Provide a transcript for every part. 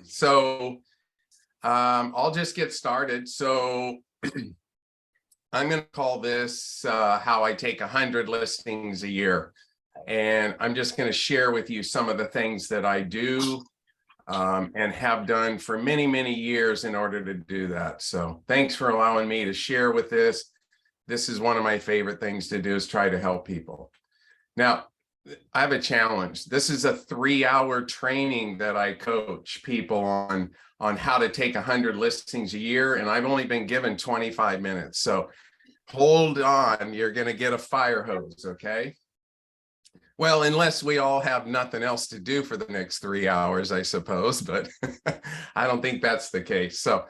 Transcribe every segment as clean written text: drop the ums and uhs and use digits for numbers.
So I'll just get started. So I'm going to call this how I take 100 listings a year. And I'm just going to share with you some of the things that I do and have done for many, many years in order to do that. So thanks for allowing me to share with this. This is one of my favorite things to do, is try to help people. Now, I have a challenge. This is a 3-hour training that I coach people on how to take 100 listings a year, and I've only been given 25 minutes. So hold on, you're going to get a fire hose, okay? Well, unless we all have nothing else to do for the next 3 hours, I suppose, but I don't think that's the case. So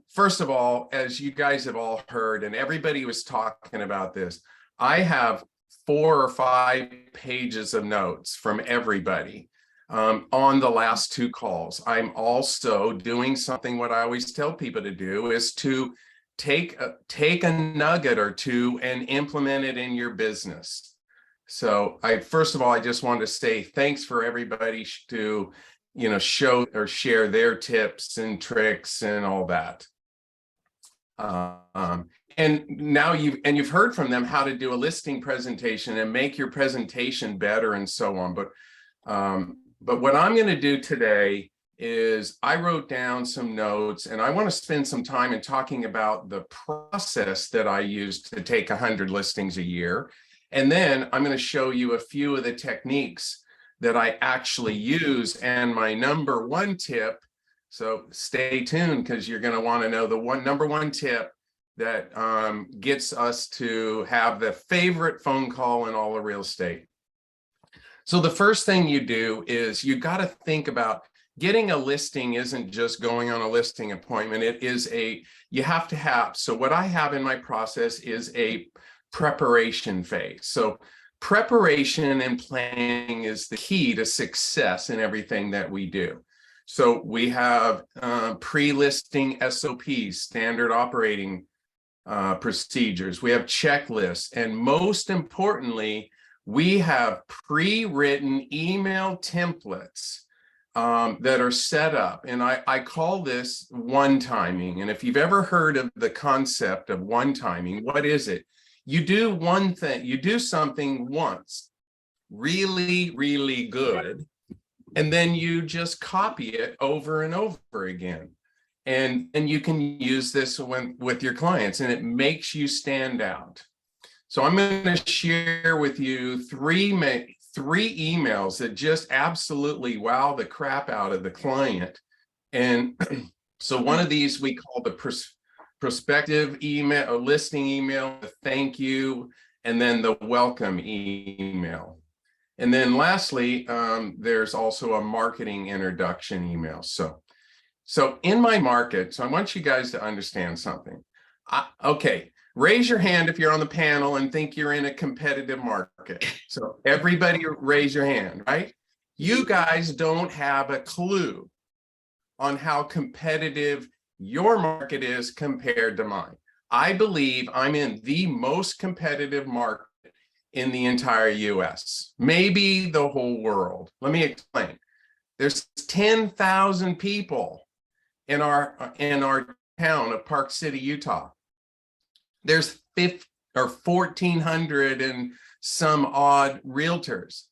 first of all, as you guys have all heard, and everybody was talking about this, I have 4 or 5 pages of notes from everybody on the last 2 calls. I'm also doing something what I always tell people to do, is to take a nugget or two and implement it in your business. So first of all, I just want to say thanks for everybody to, show or share their tips and tricks and all that. And now you've heard from them how to do a listing presentation and make your presentation better and so on. But what I'm going to do today is I wrote down some notes, and I want to spend some time in talking about the process that I use to take 100 listings a year. And then I'm going to show you a few of the techniques that I actually use, and my number 1 tip. So stay tuned, because you're going to want to know the number one tip that gets us to have the favorite phone call in all of real estate. So the first thing you do is you got to think about getting a listing. Isn't just going on a listing appointment. It is you have to have. So what I have in my process is a preparation phase. So preparation and planning is the key to success in everything that we do. So we have pre-listing SOPs, standard operating procedures. We have checklists, and most importantly, we have pre-written email templates that are set up, and I call this one-timing. And if you've ever heard of the concept of one-timing, what is it? You do one thing, you do something once, really, really good, and then you just copy it over and over again. And you can use this with your clients, and it makes you stand out. So I'm going to share with you three emails that just absolutely wow the crap out of the client. And so one of these we call the prospective email or listing email, the thank you, and then the welcome email. And then lastly, there's also a marketing introduction email. So in my market, so I want you guys to understand something. Okay, raise your hand if you're on the panel and think you're in a competitive market. So everybody raise your hand, right? You guys don't have a clue on how competitive your market is compared to mine. I believe I'm in the most competitive market in the entire US, maybe the whole world. Let me explain. There's 10,000 people in our town of Park City, Utah. There's 1,400 and some odd realtors.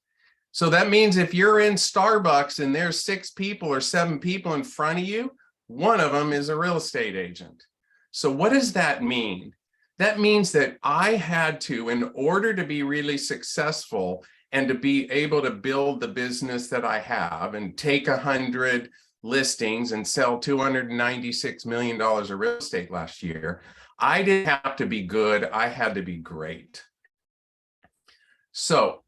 So that means if you're in Starbucks and there's 6 people or 7 people in front of you, one of them is a real estate agent. So what does that mean? That means that I had to, in order to be really successful and to be able to build the business that I have and take 100 listings and sell $296 million of real estate last year, I didn't have to be good. I had to be great. So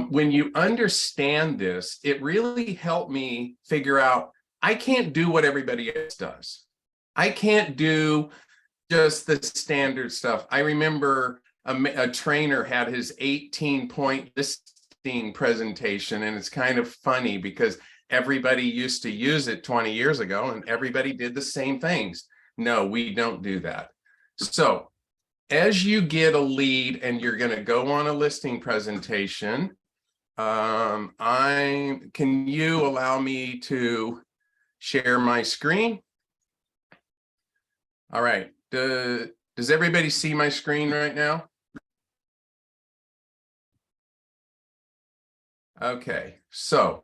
when you understand this, it really helped me figure out I can't do what everybody else does. I can't do just the standard stuff. I remember a trainer had his 18-point listing presentation, and it's kind of funny because everybody used to use it 20 years ago and everybody did the same things. No, we don't do that. So as you get a lead and you're going to go on a listing presentation, Can you allow me to share my screen? All right. Does everybody see my screen right now? Okay, so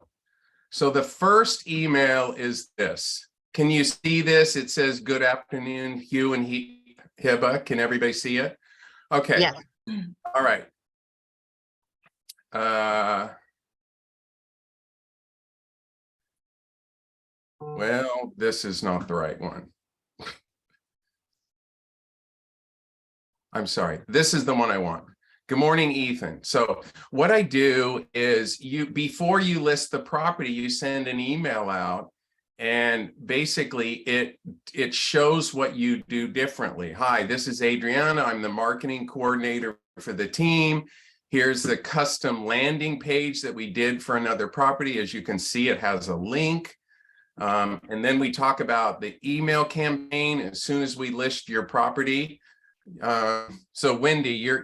the first email is this. Can you see this? It says, "Good afternoon, Hugh and Hiba." Can everybody see it? Okay. Yes. All right. Well, this is not the right one. I'm sorry. This is the one I want. Good morning, Ethan. So what I do is before you list the property, you send an email out, and basically it shows what you do differently. Hi, this is Adriana. I'm the marketing coordinator for the team. Here's the custom landing page that we did for another property. As you can see, it has a link. And then we talk about the email campaign as soon as we list your property. So Wendy, you're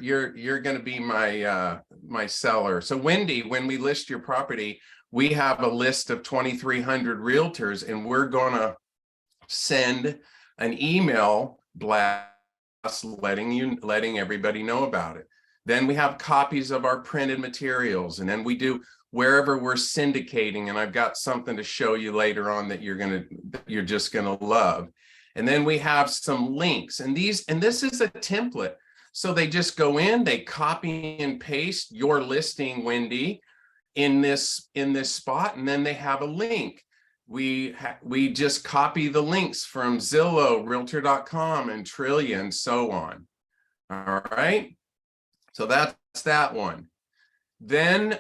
going to be my seller. So Wendy, when we list your property, we have a list of 2,300 realtors, and we're going to send an email blast letting everybody know about it. Then we have copies of our printed materials, and then we do wherever we're syndicating, and I've got something to show you later on that you're just gonna love. And then we have some links, and this is a template. So they just go in, they copy and paste your listing, Wendy, in this spot, and then they have a link. We just copy the links from Zillow, Realtor.com, and Trillia, and so on. All right. So that's that one. Then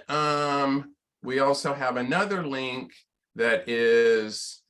we also have another link that is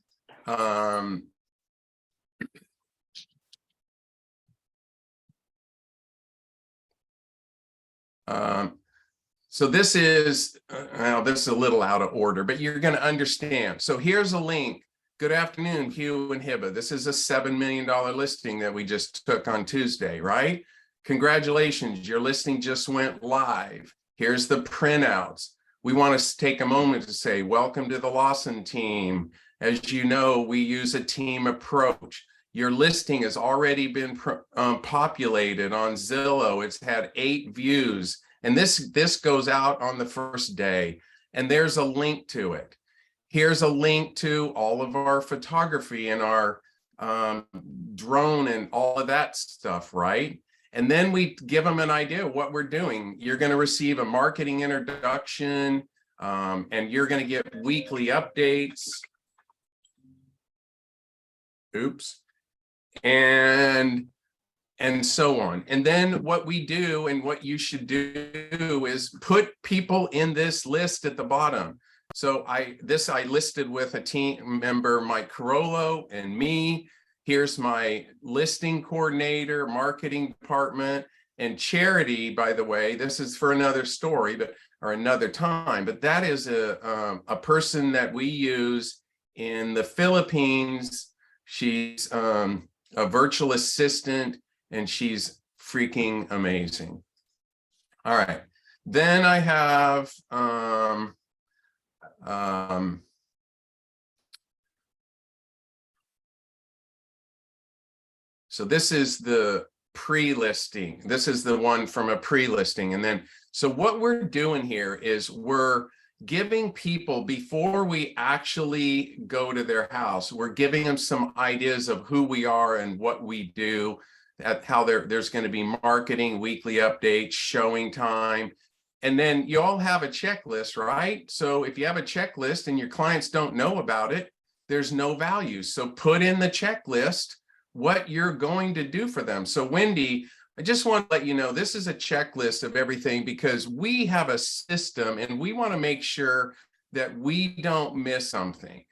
so this is this is a little out of order, but you're going to understand. So here's a link. Good afternoon, Hugh and Hiba. This is a $7 million listing that we just took on Tuesday, right? Congratulations, your listing just went live. Here's the printouts. We want to take a moment to say, welcome to the Lawson team. As you know, we use a team approach. Your listing has already been populated on Zillow. It's had 8 views, and this goes out on the first day, and there's a link to it. Here's a link to all of our photography and our drone and all of that stuff, right? And then we give them an idea of what we're doing. You're going to receive a marketing introduction, and you're going to get weekly updates. Oops. And so on. And then what we do, and what you should do, is put people in this list at the bottom. So I listed with a team member, Mike Carollo, and me. Here's my listing coordinator, marketing department, and Charity. By the way, this is for another story, or another time. But that is a person that we use in the Philippines. She's a virtual assistant, and she's freaking amazing. All right. Then I have so this is the pre-listing. This is the one from a pre-listing. And then, so what we're doing here is we're giving people, before we actually go to their house, we're giving them some ideas of who we are and what we do, how there's going to be marketing, weekly updates, showing time. And then you all have a checklist, right? So if you have a checklist and your clients don't know about it, there's no value. So put in the checklist what you're going to do for them. So Wendy, I just want to let you know, this is a checklist of everything, because we have a system and we want to make sure that we don't miss something.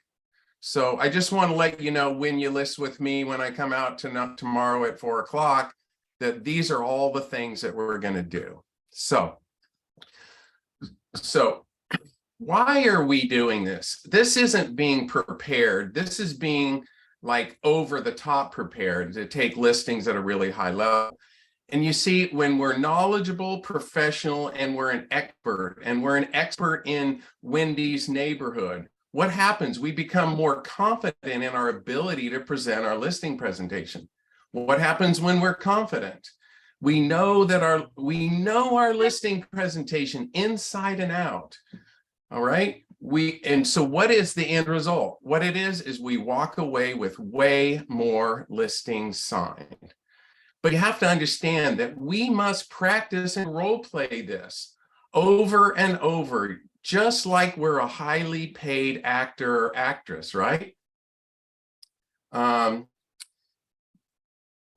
So I just want to let you know, when you list with me, when I come out tomorrow at 4 o'clock, that these are all the things that we're going to do. So why are we doing this? This isn't being prepared. This is being like over the top prepared to take listings at a really high level. And you see, when we're knowledgeable, professional, and we're an expert in Wendy's neighborhood, what happens? We become more confident in our ability to present our listing presentation. What happens when we're confident? We know our listing presentation inside and out. All right. And so what is the end result? What it is we walk away with way more listings signed. But you have to understand that we must practice and role play this over and over, just like we're a highly paid actor or actress, right?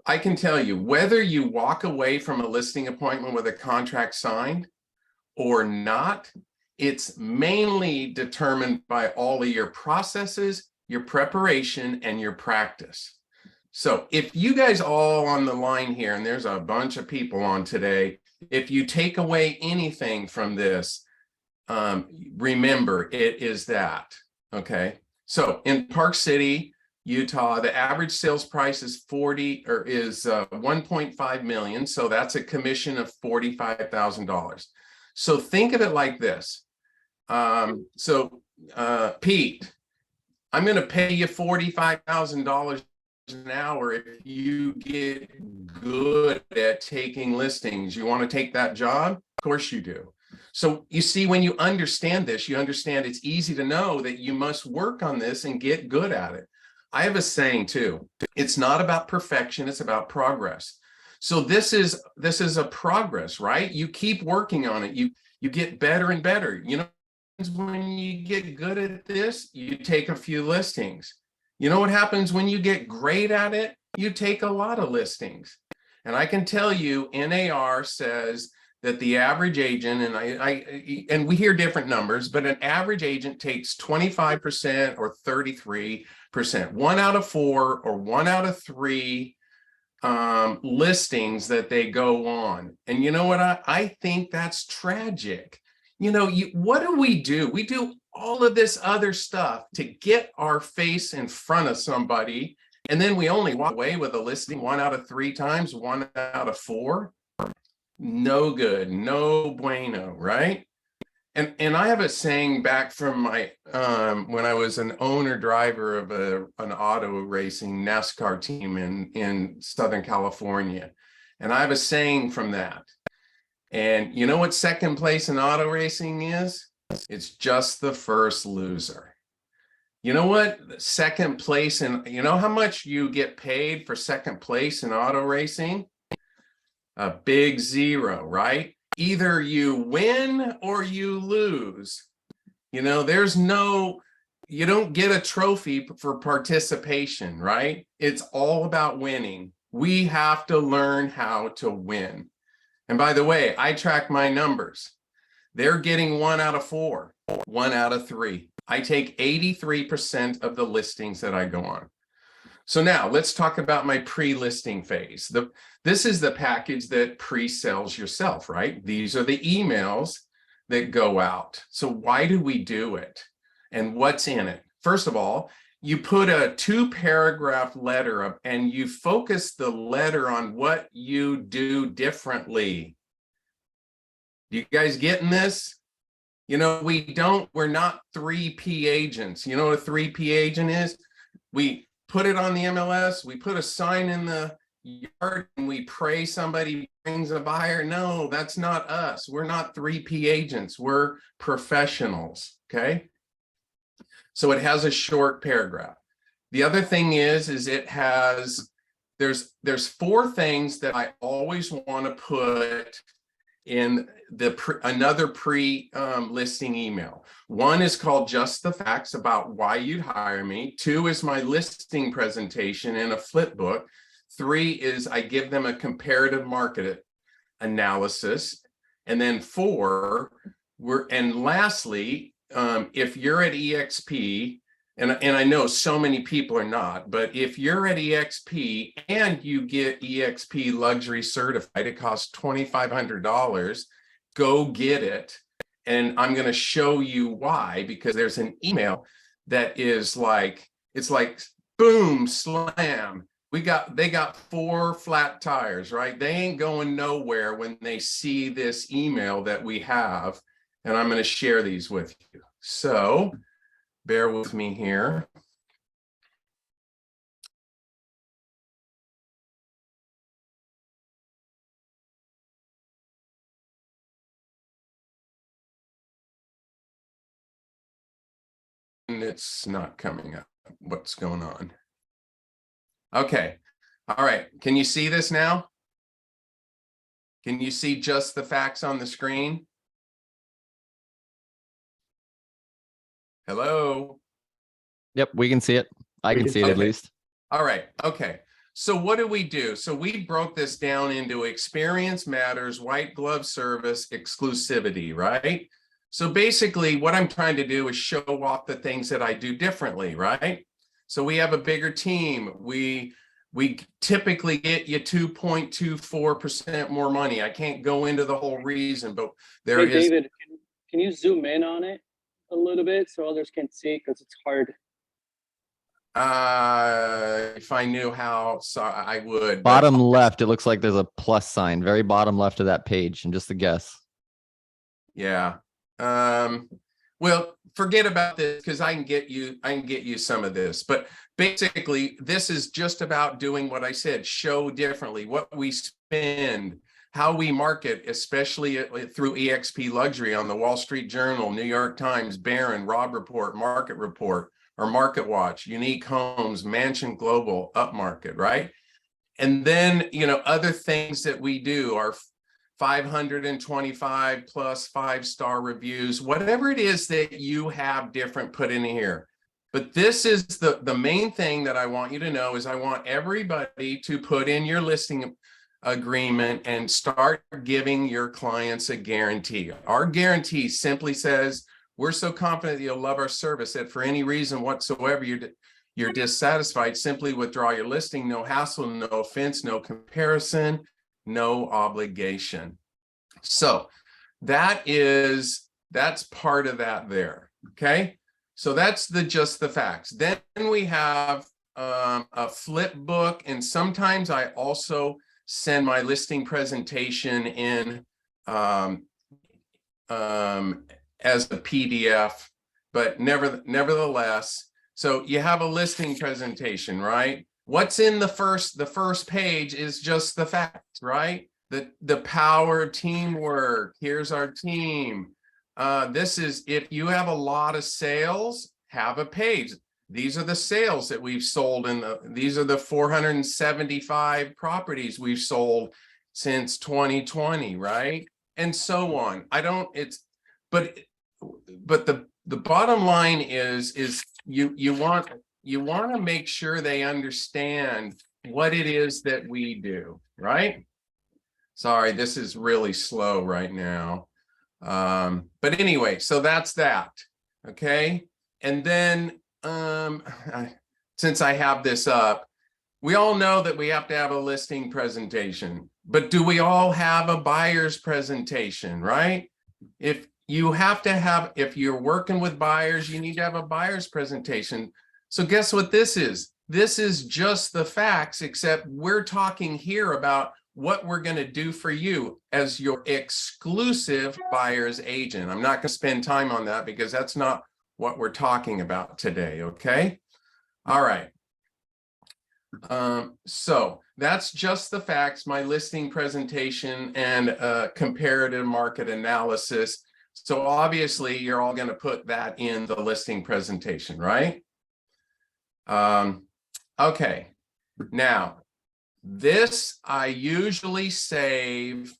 I can tell you, whether you walk away from a listing appointment with a contract signed or not, it's mainly determined by all of your processes, your preparation, and your practice. So if you guys all on the line here, and there's a bunch of people on today, if you take away anything from this, remember it is that, okay? So in Park City, Utah, the average sales price is 1.5 million. So that's a commission of $45,000. So think of it like this. Pete, I'm going to pay you $45,000 an hour if you get good at taking listings. You want to take that job? Of course you do. So you see, when you understand this, you understand it's easy to know that you must work on this and get good at it. I have a saying too. It's not about perfection, it's about progress. So this is a progress, right? You keep working on it. You get better and better. You know, when you get good at this, you take a few listings. You know what happens when you get great at it? You take a lot of listings. And I can tell you, NAR says that the average agent, and we hear different numbers, but an average agent takes 25% or 33%, 1 out of 4 or 1 out of 3 listings that they go on. And you know what? I think that's tragic. You know, what do? We do all of this other stuff to get our face in front of somebody, and then we only walk away with a listing 1 out of 3 times, 1 out of 4. No good, no bueno, right? And I have a saying back from my when I was an owner driver of an auto racing NASCAR team in Southern California, and I have a saying from that. And you know what second place in auto racing is? It's just the first loser. You know what? Second place, and you know how much you get paid for second place in auto racing? A big zero, right? Either you win or you lose. You know, you don't get a trophy for participation, right? It's all about winning. We have to learn how to win. And by the way, I track my numbers. They're getting 1 out of 4, 1 out of 3. I take 83% of the listings that I go on. So now let's talk about my pre-listing phase. This is the package that pre-sells yourself, right? These are the emails that go out. So why do we do it? And what's in it? First of all, you put a 2-paragraph letter up and you focus the letter on what you do differently. You guys getting this? You know, we're not 3P agents. You know what a 3P agent is? We put it on the MLS, we put a sign in the yard, and we pray somebody brings a buyer. No, that's not us. We're not 3P agents. We're professionals, okay? So it has a short paragraph. The other thing is there's 4 things that I always want to put in another pre-listing email. 1 is called just the facts about why you'd hire me. 2 is my listing presentation in a flip book. 3 is I give them a comparative market analysis. And then 4, and lastly, if you're at EXP, and I know so many people are not, but if you're at EXP and you get EXP luxury certified, it costs $2,500, go get it. And I'm going to show you why, because there's an email that is like, it's like boom, slam. they got 4 flat tires, right? They ain't going nowhere when they see this email that we have, and I'm going to share these with you. So bear with me here. And it's not coming up. What's going on? Okay. All right. Can you see this now? Can you see just the facts on the screen? Hello? Yep, we can see it. I can see it at least. All right. Okay. So what do we do? So we broke this down into experience matters, white glove service, exclusivity, right? So basically what I'm trying to do is show off the things that I do differently, right? So we have a bigger team. We typically get you 2.24% more money. I can't go into the whole reason, but there is. David, can you zoom in on it a little bit so others can see, because it's hard. If I knew how, so I would. Bottom left, it looks like there's a plus sign, very bottom left of that page, and just a guess. Yeah. Well, forget about this because I can get you some of this. But basically, this is just about doing what I said, show differently, what we spend, how we market, especially through EXP Luxury on the Wall Street Journal, New York Times, Barron, Robb Report, Market Report, or Market Watch, Unique Homes, Mansion Global, Upmarket, right? And then, other things that we do are 525 plus 5-star reviews, whatever it is that you have different put in here. But this is the main thing that I want you to know is I want everybody to put in your listing agreement and start giving your clients a guarantee. Our guarantee simply says, we're so confident that you'll love our service that for any reason whatsoever you're dissatisfied, simply withdraw your listing. No hassle, no offense, no comparison, no obligation. So that's part of that there. Okay. So that's just the facts. Then we have a flip book. And sometimes I also send my listing presentation in as a PDF, but nevertheless, so you have a listing presentation, right? What's in the first page is just the facts, right? The power of teamwork. Here's our team. This is, if you have a lot of sales, have a page. These are the sales that we've sold these are the 475 properties we've sold since 2020, right? And so on. But the bottom line is you want to make sure they understand what it is that we do, right? Sorry, this is really slow right now. But anyway, so that's that. Okay. And then since I have this up, we all know that we have to have a listing presentation, but do we all have a buyer's presentation, right? If you're working with buyers, you need to have a buyer's presentation. So guess what this is? This is just the facts, except we're talking here about what we're going to do for you as your exclusive buyer's agent. I'm not going to spend time on that because that's not what we're talking about today. Okay. All right. So that's just the facts, my listing presentation and comparative market analysis. So obviously you're all going to put that in the listing presentation, right? Okay. Now, this I usually save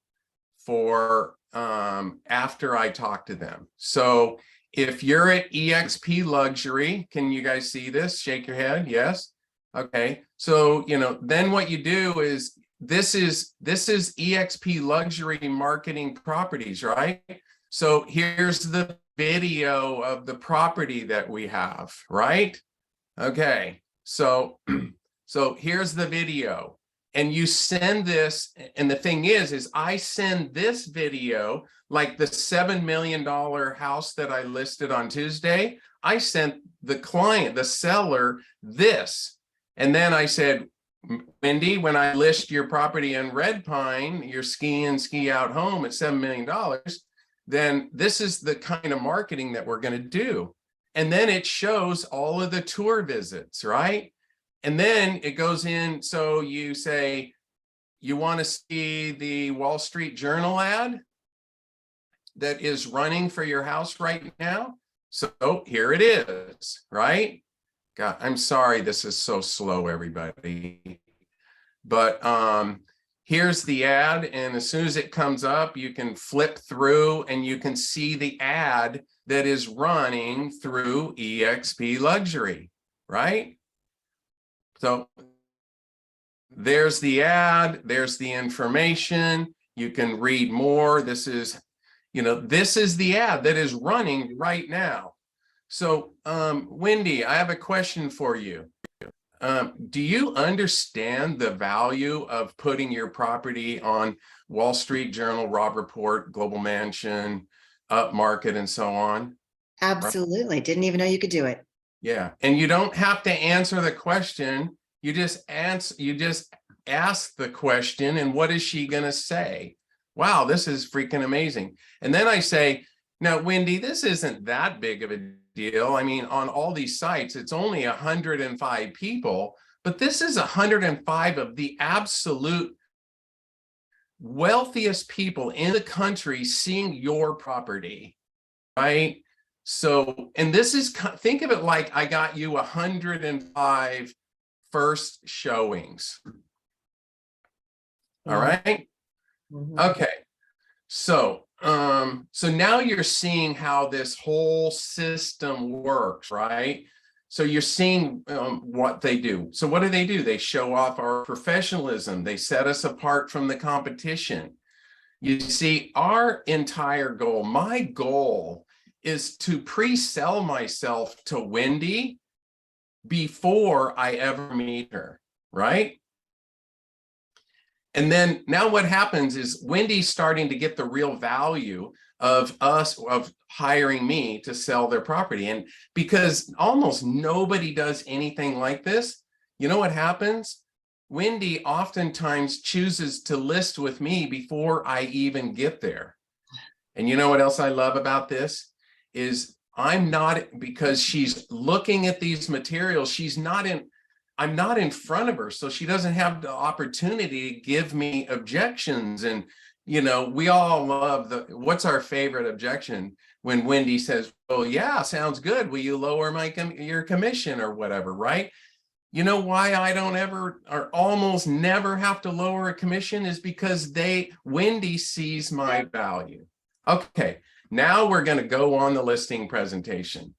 for after I talk to them. So if you're at EXP Luxury, can you guys see this? Shake your head. Yes. Okay. So, then what you do is this is EXP Luxury Marketing Properties, right? So here's the video of the property that we have, right? Okay. So here's the video. And you send this, and the thing is I send this video, like the $7 million house that I listed on Tuesday, I sent the client, the seller, this. And then I said, Wendy, when I list your property in Red Pine, your ski in, ski out home at $7 million, then this is the kind of marketing that we're going to do. And then it shows all of the tour visits, right? And then it goes in. So you say, you want to see the Wall Street Journal ad that is running for your house right now? So here it is, right? God, I'm sorry this is so slow, everybody. But here's the ad, and as soon as it comes up, you can flip through and you can see the ad that is running through eXp Luxury, right? So there's the ad, there's the information. You can read more. This is, this is the ad that is running right now. So, Wendy, I have a question for you. Do you understand the value of putting your property on Wall Street Journal, Robb Report, Global Mansion, Upmarket, and so on? Absolutely. Didn't even know you could do it. Yeah. And you don't have to answer the question. You just ask the question, and what is she going to say? Wow, this is freaking amazing. And then I say, now, Wendy, this isn't that big of a deal. I mean, on all these sites, it's only 105 people, but this is 105 of the absolute wealthiest people in the country seeing your property, right? So, and this is, think of it like I got you 105 first showings. All right. Okay. So, so now you're seeing how this whole system works, right? So you're seeing what they do. So what do? They show off our professionalism. They set us apart from the competition. You see, our entire goal, my goal is to pre-sell myself to Wendy before I ever meet her, right? And then now what happens is Wendy's starting to get the real value of hiring me to sell their property. And because almost nobody does anything like this, you know what happens? Wendy oftentimes chooses to list with me before I even get there. And you know what else I love about this is because she's looking at these materials, I'm not in front of her, so she doesn't have the opportunity to give me objections. And, we all love what's our favorite objection when Wendy says, oh yeah, sounds good. Will you lower your commission or whatever, right? You know why I don't ever or almost never have to lower a commission is because Wendy sees my value. Okay, now we're going to go on the listing presentation.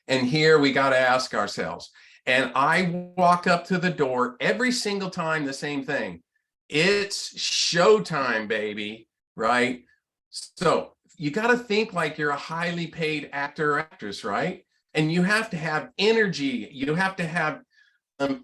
And here we got to ask ourselves, and I walk up to the door every single time, the same thing. It's showtime, baby, right? So you got to think like you're a highly paid actor or actress, right? And you have to have energy. You have to have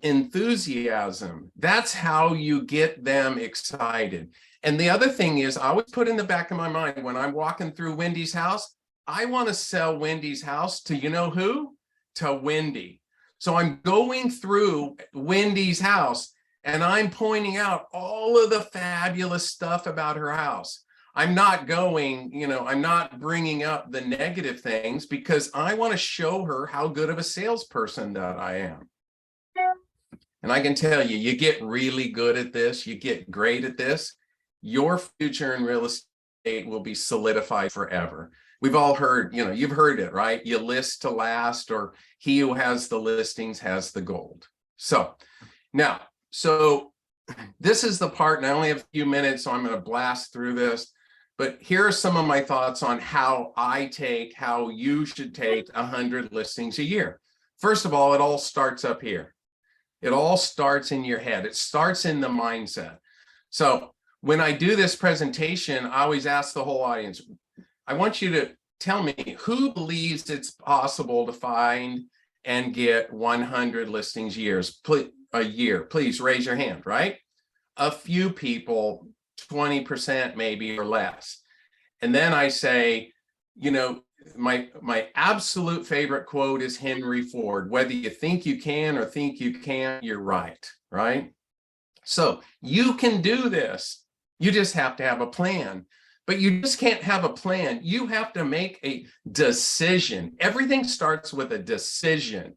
enthusiasm. That's how you get them excited. And the other thing is, I always put in the back of my mind when I'm walking through Wendy's house, I want to sell Wendy's house to who? To Wendy. So I'm going through Wendy's house and I'm pointing out all of the fabulous stuff about her house. I'm not I'm not bringing up the negative things because I want to show her how good of a salesperson that I am. And I can tell you, you get really good at this, you get great at this, your future in real estate will be solidified forever. We've all heard, you've heard it, right? You list to last, or he who has the listings has the gold. So now, this is the part, and I only have a few minutes, so I'm going to blast through this. But here are some of my thoughts on how you should take 100 listings a year. First of all, it all starts up here. It all starts in your head. It starts in the mindset. So when I do this presentation, I always ask the whole audience, I want you to tell me who believes it's possible to find and get 100 listings a year. Please raise your hand, right? A few people, 20% maybe or less. And then I say, my absolute favorite quote is Henry Ford. Whether you think you can or think you can't, you're right, right? So you can do this. You just have to have a plan. But you just can't have a plan. You have to make a decision. Everything starts with a decision.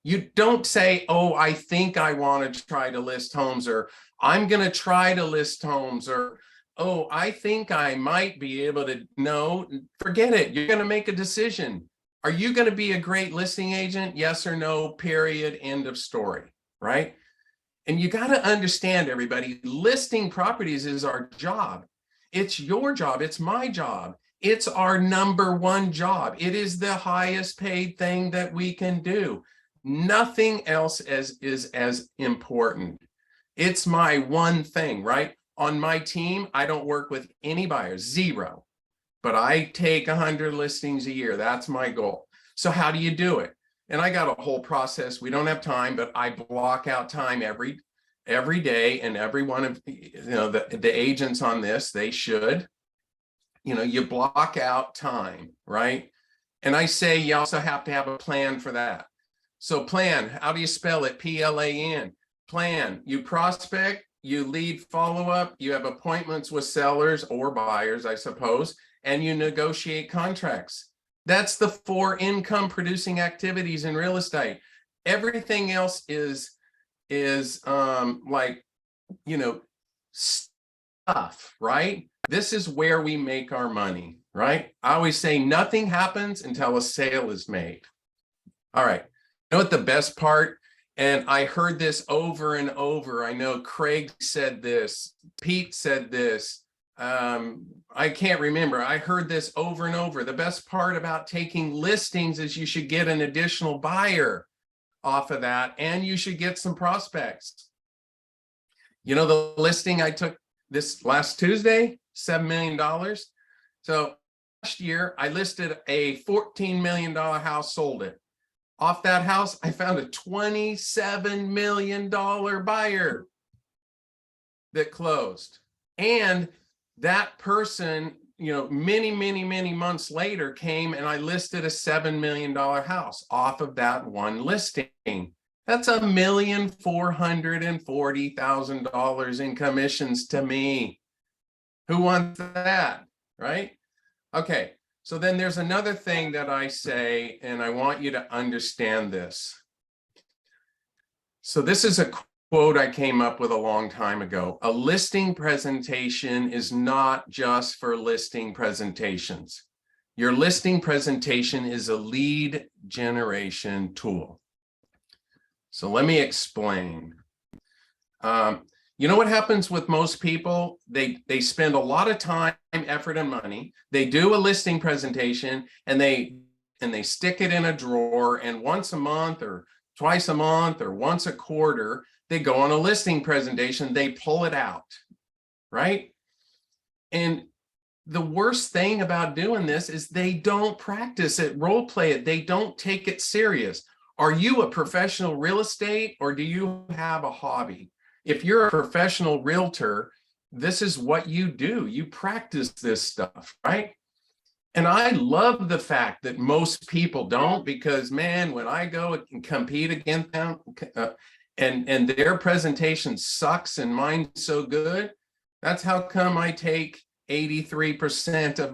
You don't say, oh, I think I want to try to list homes, or I'm going to try to list homes, or, oh, I think I might be able to. No, forget it. You're going to make a decision. Are you going to be a great listing agent? Yes or no, period, end of story, right? And you got to understand, everybody, listing properties is our job. It's your job. It's my job. It's our number one job. It is the highest paid thing that we can do. Nothing else is as important. It's my one thing, right? On my team, I don't work with any buyers, zero. But I take 100 listings a year. That's my goal. So how do you do it? And I got a whole process. We don't have time, but I block out time every day, and every one of the agents on this, they should, you block out time, right? And I say you also have to have a plan for that. So plan, how do you spell it? P-L-A-N. Plan, you prospect, you lead follow-up, you have appointments with sellers or buyers, I suppose, and you negotiate contracts. That's the 4 income producing activities in real estate. Everything else is like, stuff, right? This is where we make our money, right? I always say nothing happens until a sale is made. All right. You know what the best part? And I heard this over and over. I know Craig said this, Pete said this. I can't remember. I heard this over and over. The best part about taking listings is you should get an additional buyer off of that, and you should get some prospects. The listing I took this last Tuesday, $7 million. So last year I listed a $14 million house, sold it. Off that house, I found a $27 million buyer that closed. And that person, many months later came and I listed a $7 million house off of that one listing. That's $1,440,000 in commissions to me. Who wants that, right? Okay, so then there's another thing that I say, and I want you to understand this. So this is a quote I came up with a long time ago. A listing presentation is not just for listing presentations. Your listing presentation is a lead generation tool. So let me explain. You know what happens with most people? They spend a lot of time, effort, and money. They do a listing presentation and they stick it in a drawer, and once a month or twice a month or once a quarter, they go on a listing presentation, they pull it out, right? And the worst thing about doing this is they don't practice it, role play it. They don't take it serious. Are you a professional real estate, or do you have a hobby? If you're a professional realtor, this is what you do. You practice this stuff, right? And I love the fact that most people don't, because man, when I go and compete against them and their presentation sucks and mine's so good, that's how come I take 83% of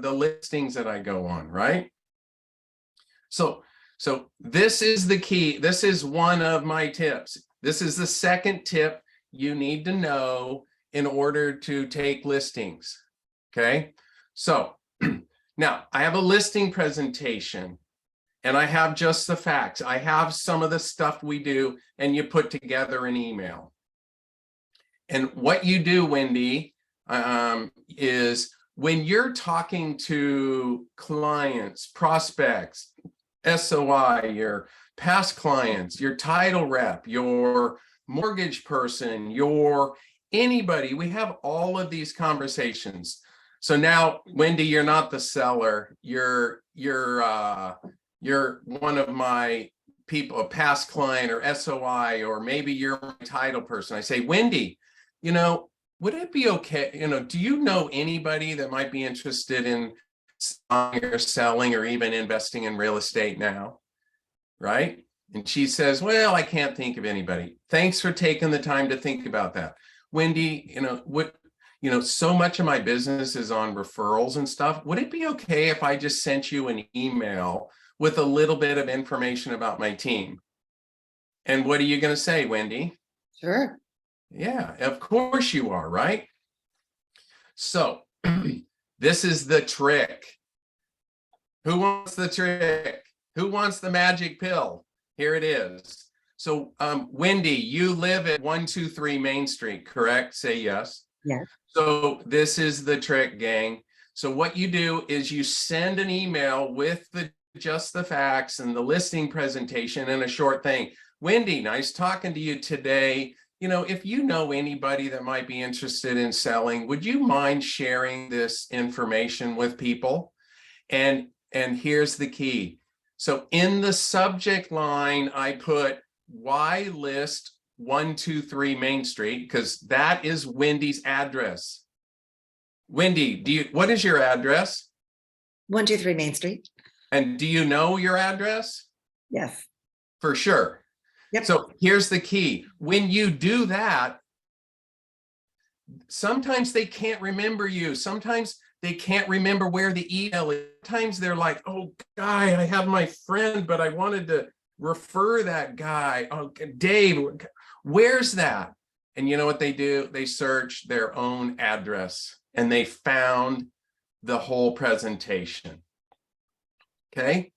the listings that I go on, right? So this is the key. This is one of my tips. This is the second tip you need to know in order to take listings. Okay. So now I have a listing presentation and I have just the facts. I have some of the stuff we do, and you put together an email. And what you do, Wendy, is when you're talking to clients, prospects, SOI, your past clients, your title rep, your mortgage person, your anybody, we have all of these conversations. So now, Wendy, you're not the seller. You're one of my people, a past client or SOI, or maybe you're my title person. I say, Wendy, would it be okay? Do you know anybody that might be interested in or selling or even investing in real estate now, right? And she says, well, I can't think of anybody. Thanks for taking the time to think about that. Wendy, so much of my business is on referrals and stuff. Would it be okay if I just sent you an email with a little bit of information about my team? And what are you going to say, Wendy? Sure. Yeah, of course you are, right? So this is the trick. Who wants the trick? Who wants the magic pill? Here it is. So Wendy, you live at 123 Main Street, correct? Say yes. Yes. So this is the trick, gang. So what you do is you send an email with just the facts and the listing presentation and a short thing. Wendy, nice talking to you today. If you know anybody that might be interested in selling, would you mind sharing this information with people? And here's the key. So in the subject line, I put why list 123 Main Street, because that is Wendy's address. Wendy, what is your address? 123 Main Street. And do you know your address? Yes. For sure. Yep. So here's the key. When you do that, sometimes they can't remember you. Sometimes they can't remember where the email is. Sometimes they're like, oh, guy, I have my friend, but I wanted to refer that guy. Oh, Dave, where's that? And you know what they do? They search their own address and they found the whole presentation. Okay.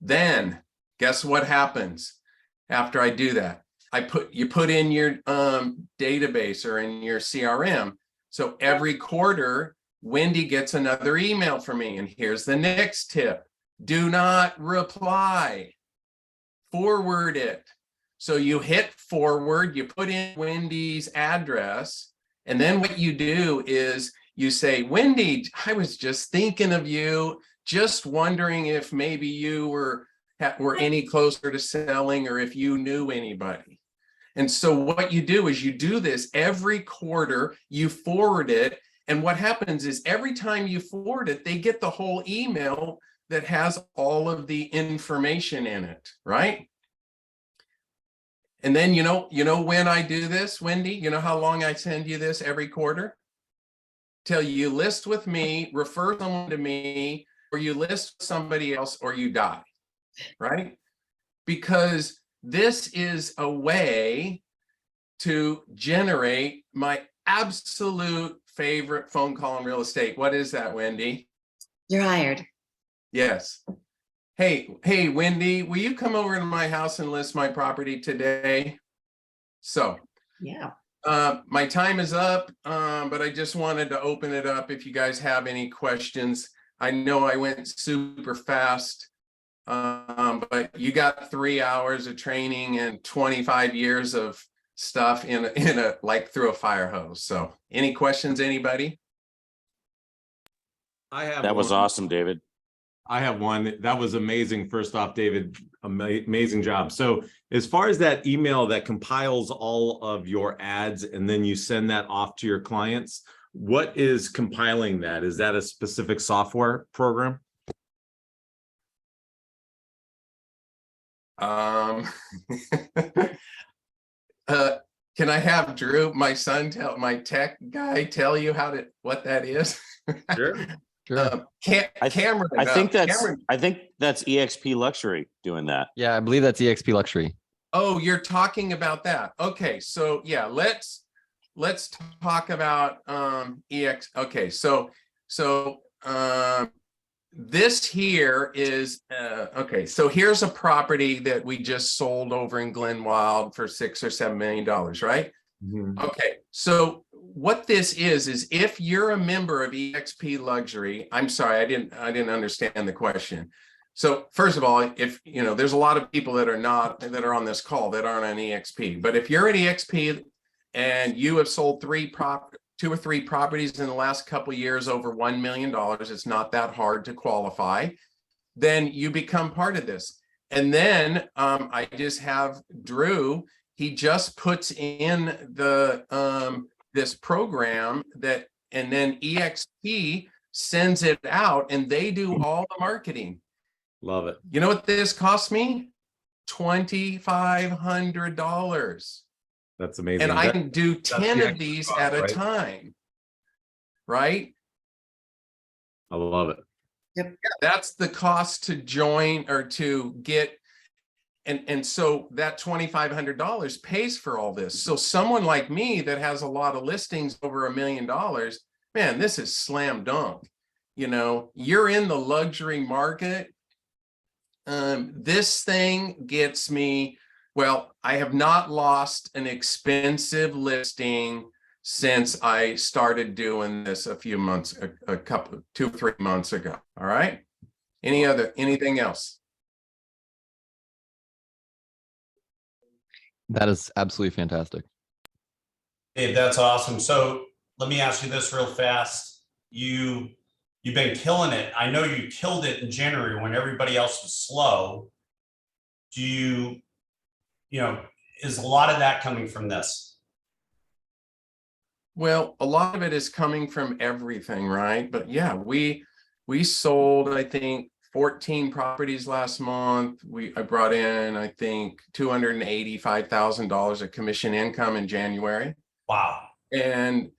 Then guess what happens after I do that? You put in your database or in your CRM. So every quarter, Wendy gets another email from me. And here's the next tip. Do not reply. Forward it. So you hit forward, you put in Wendy's address, and then what you do is you say, Wendy, I was just thinking of you, just wondering if maybe you were any closer to selling or if you knew anybody. And so what you do is you do this every quarter, you forward it. And what happens is every time you forward it, they get the whole email that has all of the information in it, right? And then, when I do this, Wendy, you know how long I send you this every quarter? Till you list with me, refer someone to me, or you list somebody else, or you die, right? Because this is a way to generate my absolute favorite phone call in real estate. What is that, Wendy? You're hired. Yes. Hey, Wendy, will you come over to my house and list my property today? So, Yeah. my time is up, but I just wanted to open it up if you guys have any questions. I know I went super fast, but you got 3 hours of training and 25 years of stuff in a like through a fire hose. So, any questions, anybody? That was awesome, David. I have one. That was amazing. First off, David, amazing job. So as far as that email that compiles all of your ads and then you send that off to your clients, what is compiling that? Is that a specific software program? Can I have Drew, my son, my tech guy, tell you what that is? Sure. Sure. Cameron. I think that's EXP Luxury doing that. Yeah, I believe that's EXP Luxury. Oh, you're talking about that. Okay, so yeah, let's talk about EX. Okay, so this here is okay. So here's a property that we just sold over in Glen Wild for $6 or $7 million, right? Mhm. Okay, so what this is if you're a member of EXP Luxury, I'm sorry, I didn't understand the question. So first of all, if there's a lot of people that are on this call that aren't on EXP, but if you're at EXP and you have sold 2 or 3 properties in the last couple of years over $1 million, it's not that hard to qualify, then you become part of this. And then I just have Drew. He just puts in the this program and then EXP sends it out, and they do all the marketing. Love it. You know what this cost me? $2,500. That's amazing. And I can do 10 the of extra these cost, at a right? time. Right? I love it. That's the cost to join or to get. And so that $2,500 pays for all this. So someone like me that has a lot of listings over $1 million, man, this is slam dunk. You know, you're in the luxury market. This thing gets me, well, I have not lost an expensive listing since I started doing this a few months, a couple, 2-3 months ago. All right. Anything else? That is absolutely fantastic. Dave, that's awesome. So let me ask you this real fast. You've been killing it. I know you killed it in January when everybody else was slow. Do you know, is a lot of that coming from this? Well, a lot of it is coming from everything, right? But yeah, we sold, I think, 14 properties last month. I brought in, I think, $285,000 of commission income in January. Wow. And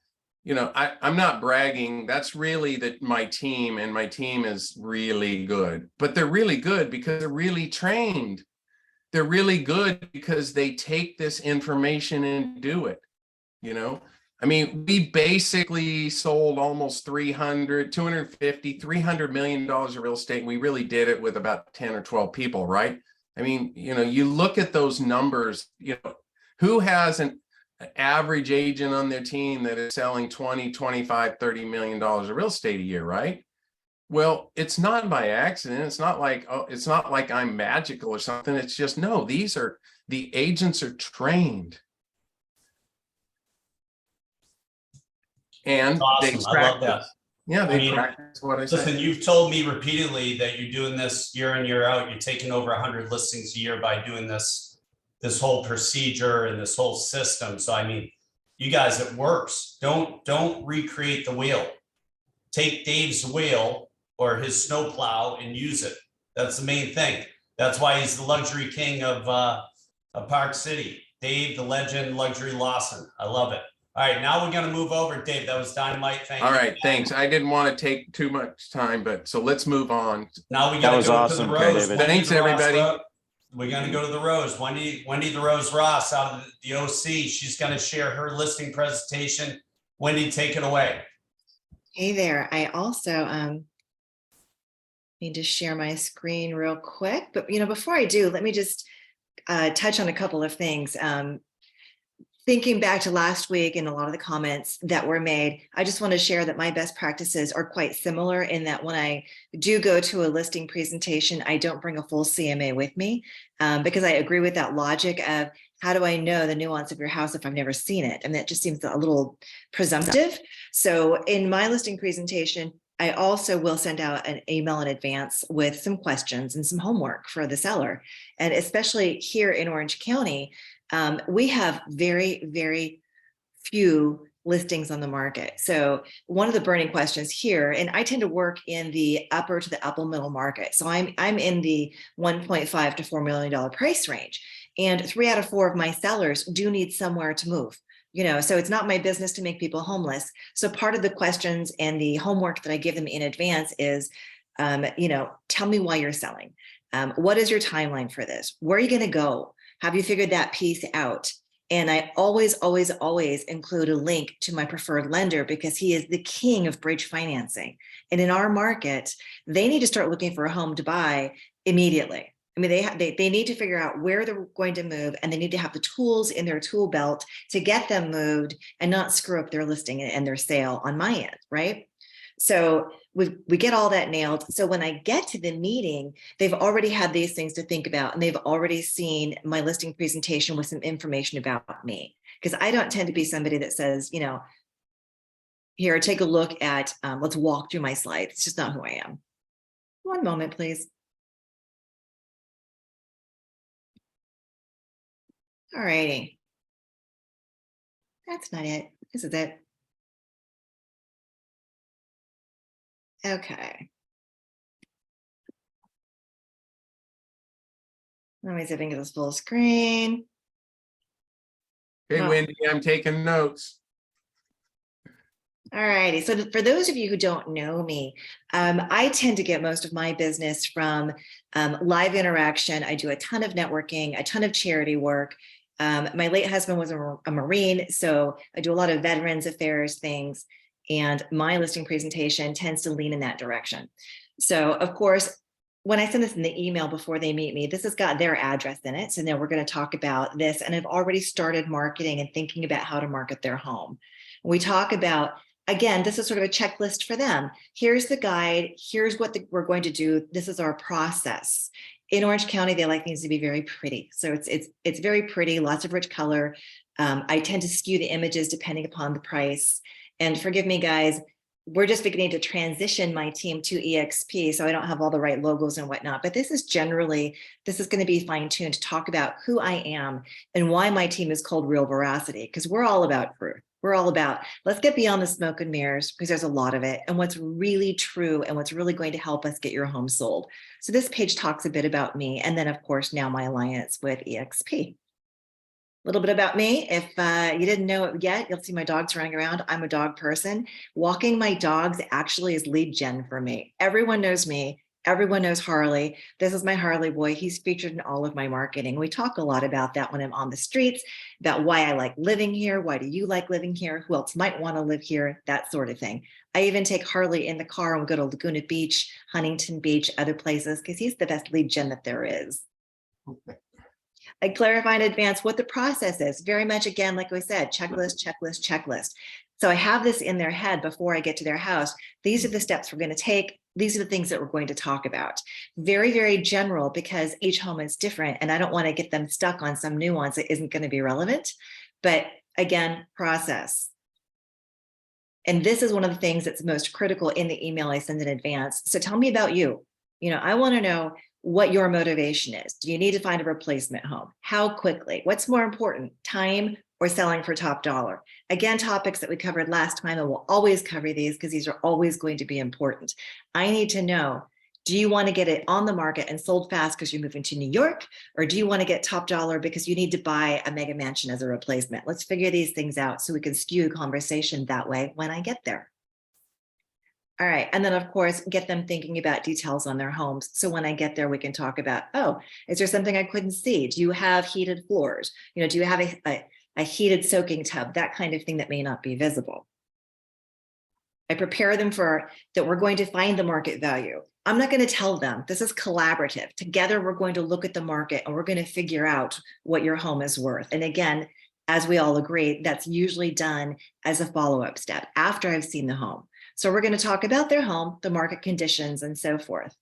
you know, I'm not bragging. That's really my team, and my team is really good. But they're really good because they're really trained. They're really good because they take this information and do it. You know, I mean, we basically sold almost $300 million of real estate. And we really did it with about 10 or 12 people, right? I mean, you know, you look at those numbers, you know, who has an average agent on their team that is selling 20, 25, $30 million of real estate a year, right? Well, it's not by accident. It's not like, oh, it's not like I'm magical or something. It's just, no, the agents are trained. And Awesome. they I love that. practice. Yeah, they practice what I say. Listen, you've told me repeatedly that you're doing this year in, year out. You're taking over 100 listings a year by doing this whole procedure and this whole system. So, I mean, you guys, it works. Don't recreate the wheel. Take Dave's wheel or his snowplow and use it. That's the main thing. That's why he's the luxury king of Park City. Dave, the legend, Luxury Lawson. I love it. All right, now we're going to move over. Dave, that was dynamite. Thank you. All right, thanks. I didn't want to take too much time, but so let's move on. Now we That got to was go awesome, to the Rose. David. Wendy Thanks, the Ross everybody. Road. We're going to go to the Rose. Wendy the Rose Ross out of the OC. She's going to share her listing presentation. Wendy, take it away. Hey there. I also need to share my screen real quick, but you know, before I do, let me just touch on a couple of things. Thinking back to last week and a lot of the comments that were made, I just want to share that my best practices are quite similar in that when I do go to a listing presentation, I don't bring a full CMA with me because I agree with that logic of how do I know the nuance of your house if I've never seen it? And that just seems a little presumptive. So in my listing presentation, I also will send out an email in advance with some questions and some homework for the seller. And especially here in Orange County, we have very, very few listings on the market. So one of the burning questions here, and I tend to work in the upper to the upper middle market. So I'm in the $1.5 to $4 million price range. And 3 out of 4 of my sellers do need somewhere to move. You know, so it's not my business to make people homeless. So part of the questions and the homework that I give them in advance is, you know, tell me why you're selling. What is your timeline for this? Where are you going to go? Have you figured that piece out? And I always, always, always include a link to my preferred lender because he is the king of bridge financing. And in our market, they need to start looking for a home to buy immediately. I mean, they need to figure out where they're going to move, and they need to have the tools in their tool belt to get them moved and not screw up their listing and their sale on my end, right? So we get all that nailed. So when I get to the meeting, they've already had these things to think about, and they've already seen my listing presentation with some information about me. Because I don't tend to be somebody that says, you know, here, take a look at, let's walk through my slides. It's just not who I am. One moment, please. All righty. That's not it. This is it. Okay. Let me see if I can get this full screen. Hey, Oh. Wendy, I'm taking notes. All righty. So for those of you who don't know me, I tend to get most of my business from live interaction. I do a ton of networking, a ton of charity work. My late husband was a Marine, so I do a lot of veterans affairs things, and my listing presentation tends to lean in that direction. So of course, when I send this in the email before they meet me, this has got their address in it. So now we're going to talk about this, and I've already started marketing and thinking about how to market their home. We talk about, again, this is sort of a checklist for them. Here's the guide. Here's what we're going to do. This is our process. In Orange County, they like things to be very pretty. So it's very pretty, lots of rich color. I tend to skew the images depending upon the price. And forgive me, guys, we're just beginning to transition my team to EXP, so I don't have all the right logos and whatnot. But this is going to be fine-tuned to talk about who I am and why my team is called Real Veracity, because we're all about truth. We're all about, let's get beyond the smoke and mirrors, because there's a lot of it, and what's really true and what's really going to help us get your home sold. So this page talks a bit about me, and then of course now my alliance with EXP. A little bit about me. If you didn't know it yet, you'll see my dogs running around. I'm a dog person. Walking my dogs actually is lead gen for me. Everyone knows me. Everyone knows Harley. This is my Harley boy. He's featured in all of my marketing. We talk a lot about that when I'm on the streets, about why I like living here. Why do you like living here? Who else might want to live here? That sort of thing. I even take Harley in the car and we go to Laguna Beach, Huntington Beach, other places, because he's the best lead gen that there is. Okay. I clarify in advance what the process is. Very much, again, like I said, checklist, checklist, checklist. So I have this in their head before I get to their house. These are the steps we're going to take. These are the things that we're going to talk about. Very, very general, because each home is different, and I don't want to get them stuck on some nuance that isn't going to be relevant. But again, process. And this is one of the things that's most critical in the email I send in advance. So tell me about you. I want to know what your motivation is. Do you need to find a replacement home? How quickly? What's more important, time or selling for top dollar? Again, topics that we covered last time, and we'll always cover these because these are always going to be important. I need to know, do you want to get it on the market and sold fast because you're moving to New York? Or do you want to get top dollar because you need to buy a mega mansion as a replacement? Let's figure these things out so we can skew the conversation that way when I get there. All right. And then, of course, get them thinking about details on their homes. So when I get there, we can talk about, oh, is there something I couldn't see? Do you have heated floors? Do you have a heated soaking tub? That kind of thing that may not be visible. I prepare them for that we're going to find the market value. I'm not going to tell them. This is collaborative. Together, we're going to look at the market and we're going to figure out what your home is worth. And again, as we all agree, that's usually done as a follow-up step after I've seen the home. So we're going to talk about their home, the market conditions, and so forth.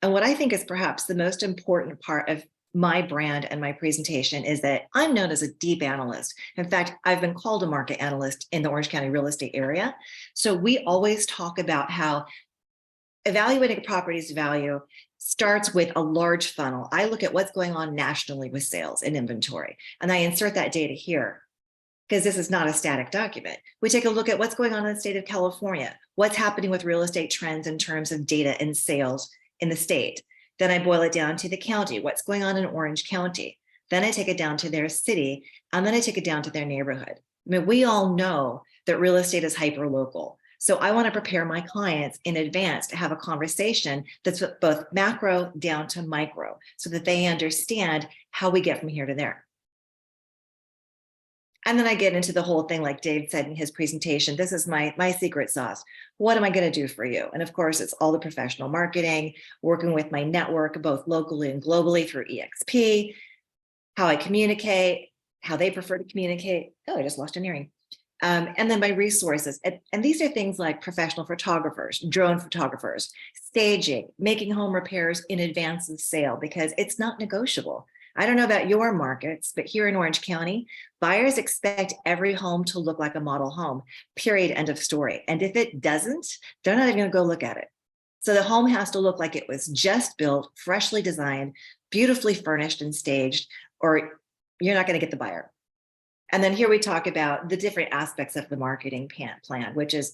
And what I think is perhaps the most important part of my brand and my presentation is that I'm known as a deep analyst. In fact, I've been called a market analyst in the Orange County real estate area. So we always talk about how evaluating a property's value starts with a large funnel. I look at what's going on nationally with sales and inventory, and I insert that data here, because this is not a static document. We take a look at what's going on in the state of California, what's happening with real estate trends in terms of data and sales in the state. Then I boil it down to the county, what's going on in Orange County. Then I take it down to their city, and then I take it down to their neighborhood. I mean, we all know that real estate is hyper-local. So I want to prepare my clients in advance to have a conversation that's both macro down to micro, so that they understand how we get from here to there. And then I get into the whole thing, like Dave said in his presentation, this is my secret sauce. What am I going to do for you? And of course, it's all the professional marketing, working with my network, both locally and globally through EXP, how I communicate, how they prefer to communicate. Oh, I just lost an earring. And then my resources. And these are things like professional photographers, drone photographers, staging, making home repairs in advance of sale, because it's not negotiable. I don't know about your markets, but here in Orange County, buyers expect every home to look like a model home, period, end of story. And if it doesn't, they're not even going to go look at it. So the home has to look like it was just built, freshly designed, beautifully furnished and staged, or you're not going to get the buyer. And then here we talk about the different aspects of the marketing plan, which is,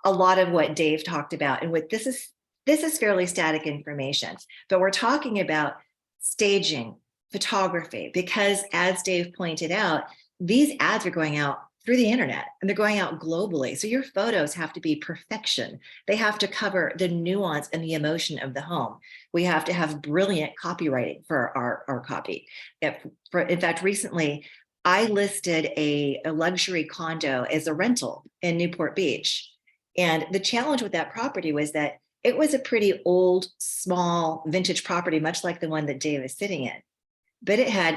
a lot of what Dave talked about. And what this is fairly static information, but we're talking about staging, photography, because as Dave pointed out, these ads are going out through the internet and they're going out globally. So your photos have to be perfection. They have to cover the nuance and the emotion of the home. We have to have brilliant copywriting for our copy. In fact, recently, I listed a luxury condo as a rental in Newport Beach. And the challenge with that property was that it was a pretty old, small, vintage property, much like the one that Dave is sitting in. But it has